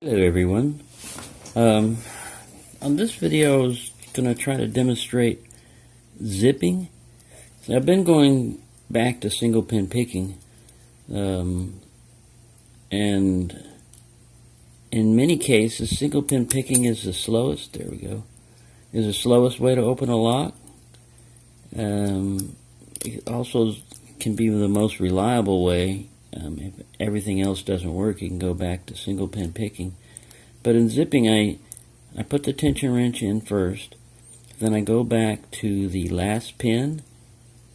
Hello everyone. On this video I was going to try to demonstrate zipping. So I've been going back to single pin picking, and in many cases single pin picking is the slowest, there we go, is the slowest way to open a lock. It also can be the most reliable way. If everything else doesn't work, you can go back to single pin picking. But in zipping, I put the tension wrench in first, then I go back to the last pin.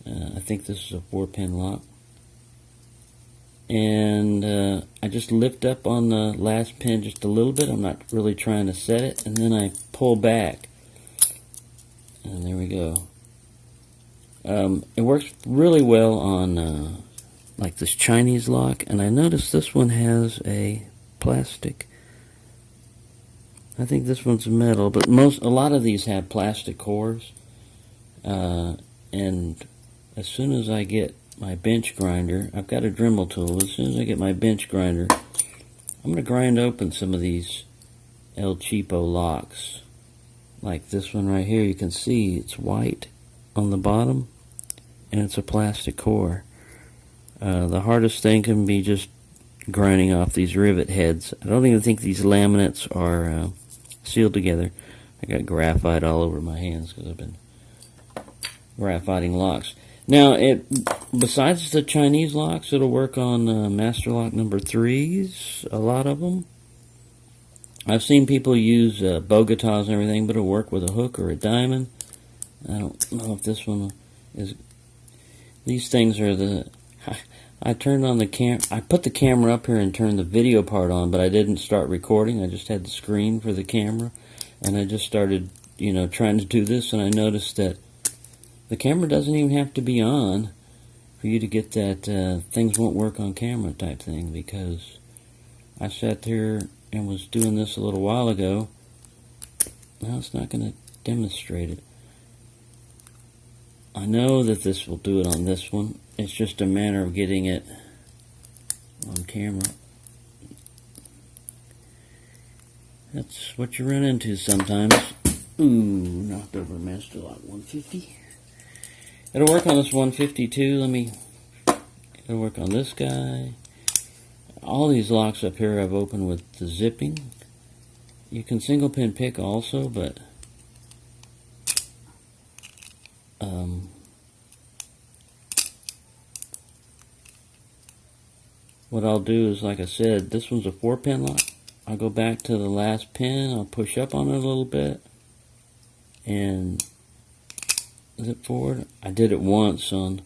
I think this is a 4-pin lock. And I just lift up on the last pin just a little bit. I'm not really trying to set it. And then I pull back. And there we go. It works really well on like this Chinese lock, and I noticed this one has a plastic. I think this one's metal, but a lot of these have plastic cores. And as soon as I get my bench grinder, I've got a Dremel tool. As soon as I get my bench grinder, I'm going to grind open some of these El Cheapo locks. Like this one right here, you can see it's white on the bottom, and it's a plastic core. The hardest thing can be just grinding off these rivet heads. I don't even think these laminates are sealed together. I got graphite all over my hands because I've been graphiting locks. Now, besides the Chinese locks, it'll work on Master Lock number 3s, a lot of them. I've seen people use Bogotas and everything, but it'll work with a hook or a diamond. I don't know if this one is. These things are the. I turned on the camera. I put the camera up here and turned the video part on, but I didn't start recording. I just had the screen for the camera, and I just started, trying to do this, and I noticed that the camera doesn't even have to be on for you to get that things won't work on camera type thing, because I sat there and was doing this a little while ago. Now it's not going to demonstrate it. I know that this will do it on this one. It's just a matter of getting it on camera. That's what you run into sometimes. Ooh, knocked over Master Lock 150. It'll work on this 150 too. It'll work on this guy. All these locks up here I've opened with the zipping. You can single pin pick also, but what I'll do is, like I said, this one's a 4-pin lock. I'll go back to the last pin, I'll push up on it a little bit, and zip forward. I did it once on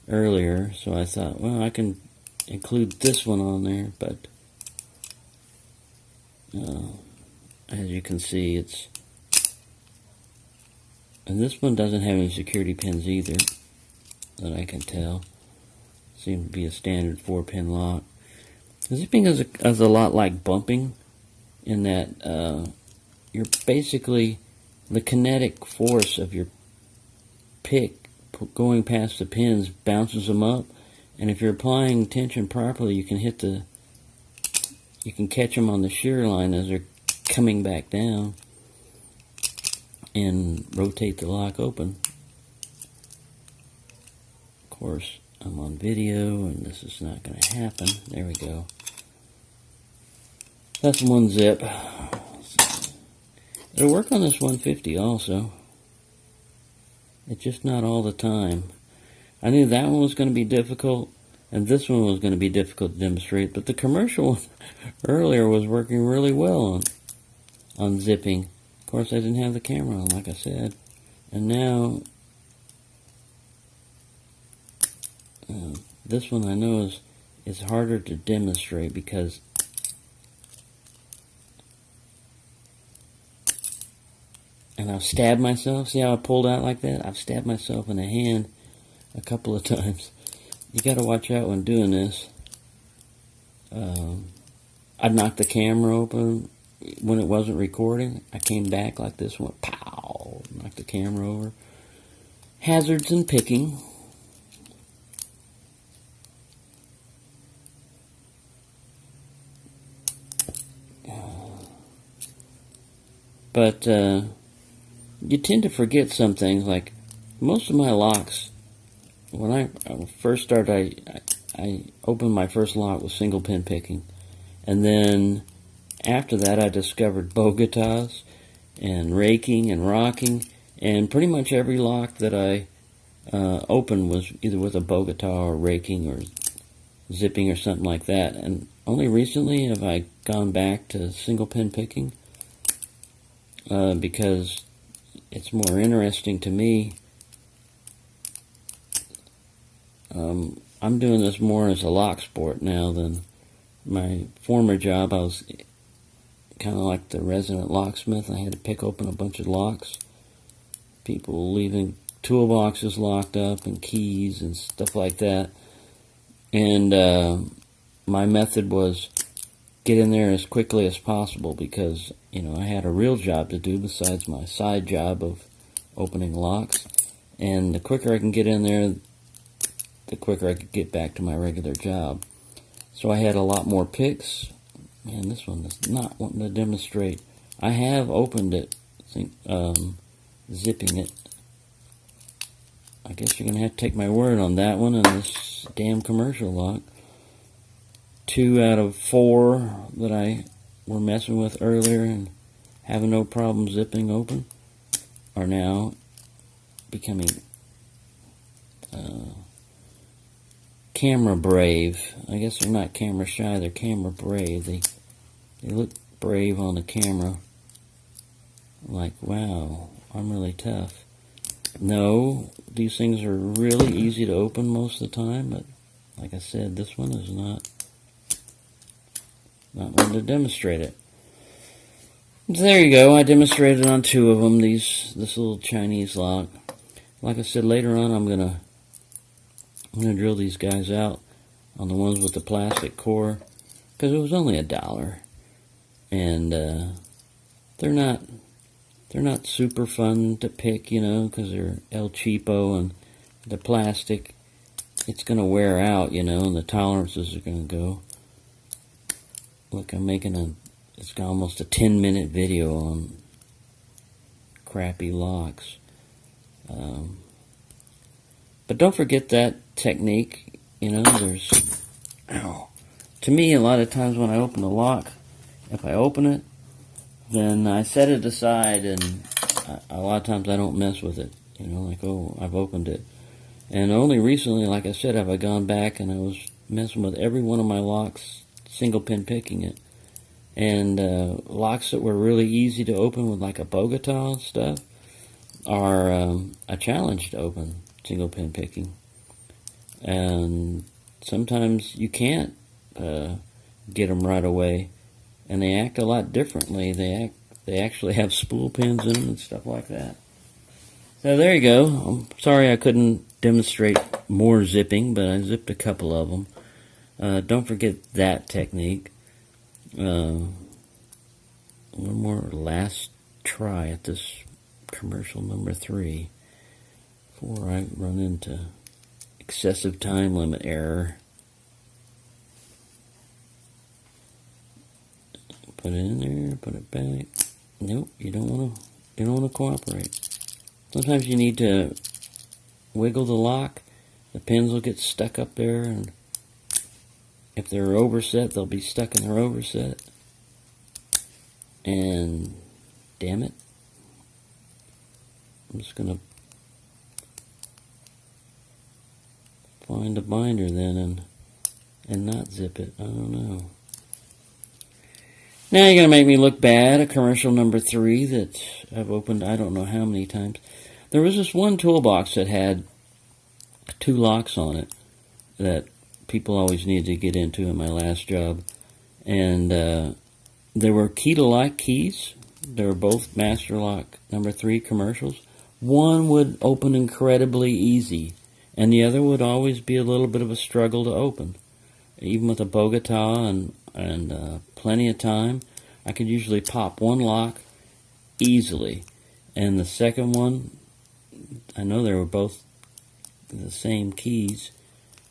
earlier, so I thought, well, I can include this one on there, but as you can see, and this one doesn't have any security pins either, that I can tell. Seems to be a standard 4-pin lock. Zipping is a lot like bumping, in that you're basically, the kinetic force of your pick going past the pins bounces them up, and if you're applying tension properly, you can catch them on the shear line as they're coming back down and rotate the lock open. Of course, I'm on video and this is not going to happen. There we go. That's one zip. It'll work on this 150 also. It's just not all the time. I knew that one was going to be difficult, and this one was going to be difficult to demonstrate, but the commercial one earlier was working really well on zipping. Of course, I didn't have the camera on, like I said, and now this one I know is harder to demonstrate because I've stabbed myself. See how I pulled out like that? I've stabbed myself in the hand a couple of times. You got to watch out when doing this. I knocked the camera open when it wasn't recording. I came back like this, went pow, knocked the camera over. Hazards in picking. But you tend to forget some things. Like most of my locks, when I first started, I opened my first lock with single pin picking, and then after that I discovered Bogotas and raking and rocking, and pretty much every lock that I opened was either with a Bogota or raking or zipping or something like that. And only recently have I gone back to single pin picking because it's more interesting to me. I'm doing this more as a lock sport now than my former job. I was kind of like the resident locksmith. I had to pick open a bunch of locks. People leaving toolboxes locked up and keys and stuff like that. And my method was get in there as quickly as possible because, you know, I had a real job to do besides my side job of opening locks. And the quicker I can get in there, the quicker I could get back to my regular job. So I had a lot more picks. Man, this one is not wanting to demonstrate. I have opened it, zipping it. I guess you're going to have to take my word on that one and this damn commercial lock. 2 out of 4 that I were messing with earlier and having no problem zipping open are now becoming camera brave. I guess they're not camera shy, they're camera brave. They look brave on the camera. Like, wow, I'm really tough. No, these things are really easy to open most of the time, but like I said, this one is not one to demonstrate it. So there you go. I demonstrated on 2 of them. This little Chinese lock. Like I said, later on I'm gonna drill these guys out on the ones with the plastic core because it was only $1, and they're not super fun to pick, you know, because they're El Cheapo and the plastic. It's gonna wear out, you know, and the tolerances are gonna go. Look, I'm making it's almost a 10-minute video on crappy locks. But don't forget that technique, you know, to me, a lot of times when I open a lock, if I open it, then I set it aside, and a lot of times I don't mess with it, you know, like, oh, I've opened it. And only recently, like I said, have I gone back and I was messing with every one of my locks, single pin picking it. And locks that were really easy to open with like a Bogota and stuff are a challenge to open single pin picking. And sometimes you can't get them right away, and they act a lot differently. They actually have spool pins in them and stuff like that. So there you go. I'm sorry I couldn't demonstrate more zipping, but I zipped a couple of them. Don't forget that technique. One more last try at this commercial number 3 before I run into excessive time limit error. Put it in there, put it back. Nope, you don't want to cooperate. Sometimes you need to wiggle the lock. The pins will get stuck up there, and if they're overset, they'll be stuck in their overset. And damn it, I'm just gonna find a binder then and not zip it. I don't know. Now you're gonna make me look bad. A commercial number 3 that I've opened I don't know how many times. There was this one toolbox that had 2 locks on it that people always needed to get into in my last job, and they were key-to-lock keys. They were both Master Lock number 3 commercials. One would open incredibly easy, and the other would always be a little bit of a struggle to open. Even with a Bogota and plenty of time, I could usually pop one lock easily, and the second one, I know they were both the same keys.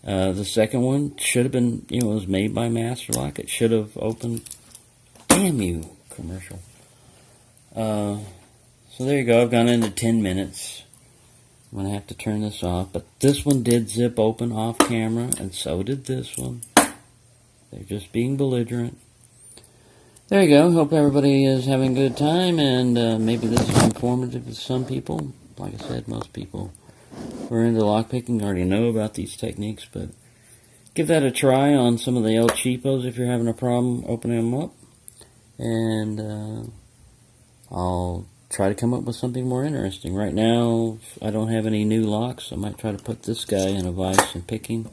The second one should have been, you know, it was made by Master Lock. It should have opened Damn you, commercial. So there you go. I've gone into 10 minutes. I'm going to have to turn this off. But this one did zip open off camera, and so did this one. They're just being belligerent. There you go. Hope everybody is having a good time, and maybe this is informative to some people. Like I said, most people who are into lockpicking already know about these techniques, but give that a try on some of the El Cheapos if you're having a problem opening them up. And I'll try to come up with something more interesting. Right now, I don't have any new locks. I might try to put this guy in a vise and pick him.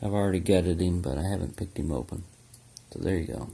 I've already gutted him, but I haven't picked him open. So there you go.